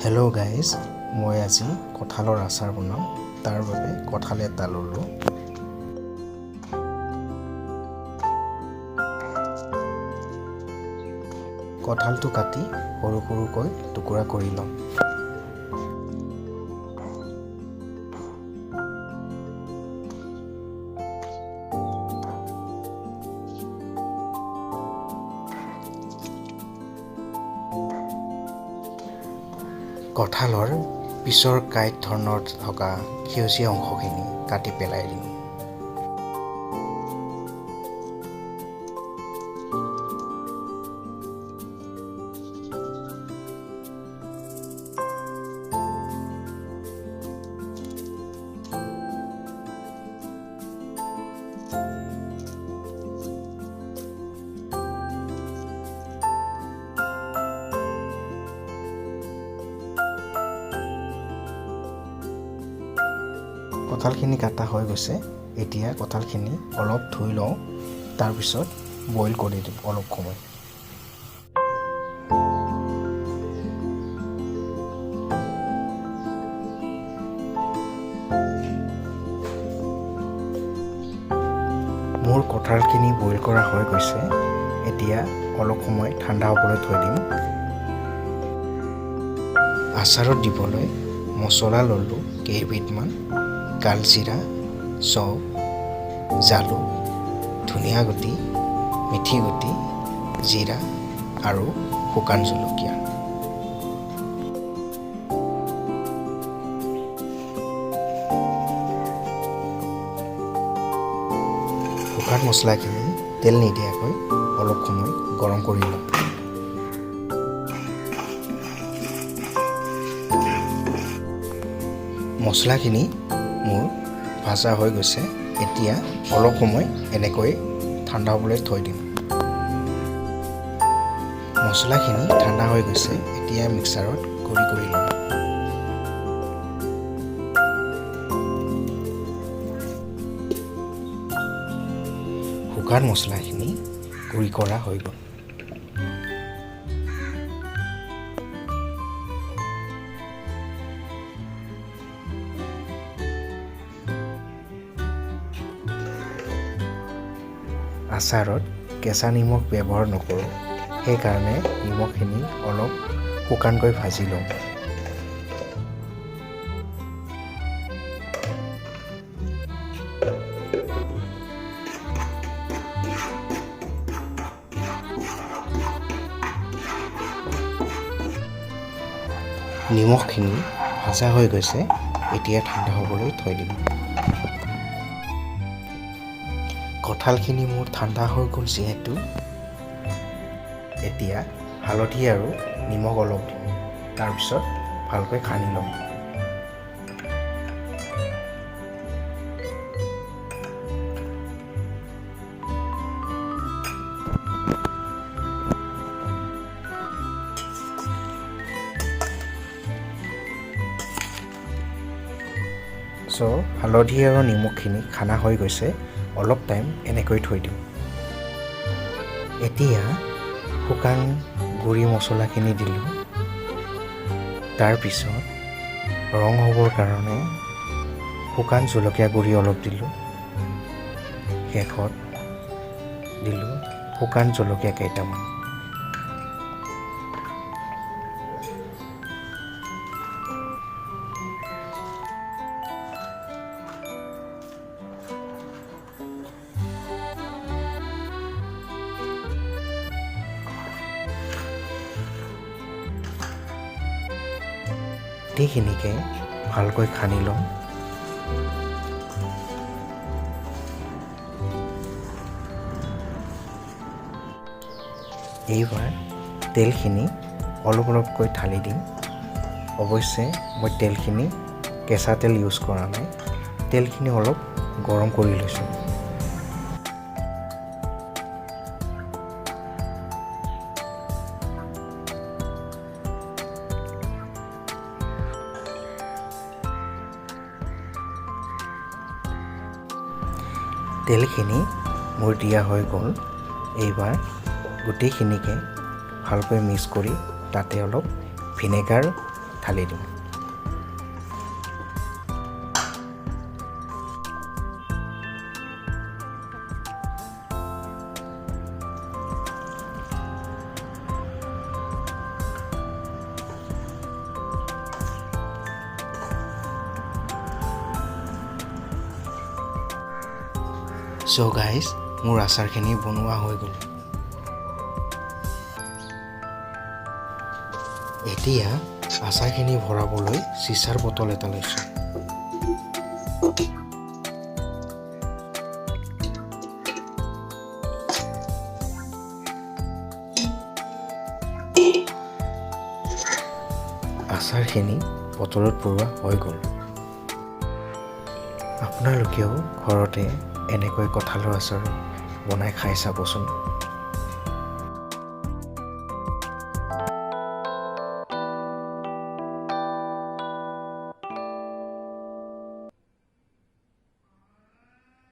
Hello' guys, মই আজি কঁঠালৰ আচাৰ বনাম। তাৰ বাবে কঁঠাল এটা ল'লোঁ। কঁঠালটো কাটি সৰু সৰুকৈ টুকুৰা কৰি ল'ম। কঁঠালৰ পিছৰ কাঁইট ধৰণৰ থকা সেউজীয়া অংশখিনি কাটি পেলাই দিওঁ। কঁঠালখিনি কাটা হৈ গৈছে। এতিয়া কঁঠালখিনি অলপ ধুই লওঁ, তাৰপিছত বইল কৰি দিম অলপ সময়। মোৰ কঁঠালখিনি বইল কৰা হৈ গৈছে। এতিয়া অলপ সময় ঠাণ্ডা হ'বলৈ থৈ দিম। আচাৰত দিবলৈ মছলা ল'লোঁ কেইবিধমান: কালজিৰা, চফ, জালুক, ধনিয়া গুটি, মিঠি গুটি, জিৰা আৰু শুকান জলকীয়া। শুকান মছলাখিনি তেল নিদিয়াকৈ অলপ সময় গৰম কৰি লওঁ। মছলাখিনি মোৰ ভাজা হৈ গৈছে। এতিয়া অলপ সময় এনেকৈ ঠাণ্ডা হ'বলৈ থৈ দিম। মছলাখিনি ঠাণ্ডা হৈ গৈছে। এতিয়া মিক্সাৰত গুড়ি কৰি ল'ম। শুকান মছলাখিনি গুড়ি কৰা হৈ গ'ল। আচাৰত কেঁচা নিমখ ব্যৱহাৰ নকৰোঁ, সেইকাৰণে নিমখখিনি অলপ শুকানকৈ ভাজি লওঁ। নিমখখিনি ভাজা হৈ গৈছে। এতিয়া ঠাণ্ডা হ'বলৈ থৈ দিম। কঁঠালখিনি মোৰ ঠাণ্ডা হৈ গ'ল যিহেতু, এতিয়া হালধি আৰু নিমখ অলপ দিম। তাৰপিছত ভালকৈ সানি ল'ম। হালধি আৰু নিমখখিনি খানা হৈ গৈছে। অলপ টাইম এনেকৈ থৈ দিম। এতিয়া শুকান গুড়ি মছলাখিনি দিলোঁ। তাৰপিছত ৰং হ'বৰ কাৰণে শুকান জলকীয়া গুড়ি অলপ দিলোঁ। শেষত দিলোঁ শুকান জলকীয়া কেইটামান। গোটেইখিনিকে ভালকৈ সানি ল'ম। এইবাৰ তেলখিনি অলপ অলপকৈ ঢালি দিম। অৱশ্যে মই তেলখিনি কেঁচা তেল ইউজ কৰা নাই। তেলখিনি অলপ গৰম কৰি লৈছোঁ। তেলখিনি মোৰ দিয়া হৈ গ'ল। এইবাৰ গোটেইখিনিকে ভালকৈ মিক্স কৰি তাতে অলপ ভিনেগাৰ ঢালি দিম। So guys, মোৰ আচাৰখিনি বনোৱা হৈ গ'ল। এতিয়া আচাৰখিনি ভৰাবলৈ চিচাৰ বটল এটা লৈছোঁ। আচাৰখিনি বটলত ভৰোৱা হৈ গ'ল। আপোনালোকেও ঘৰতে এনেকৈ কঁঠালৰ আচাৰ বনাই খাই চাবচোন।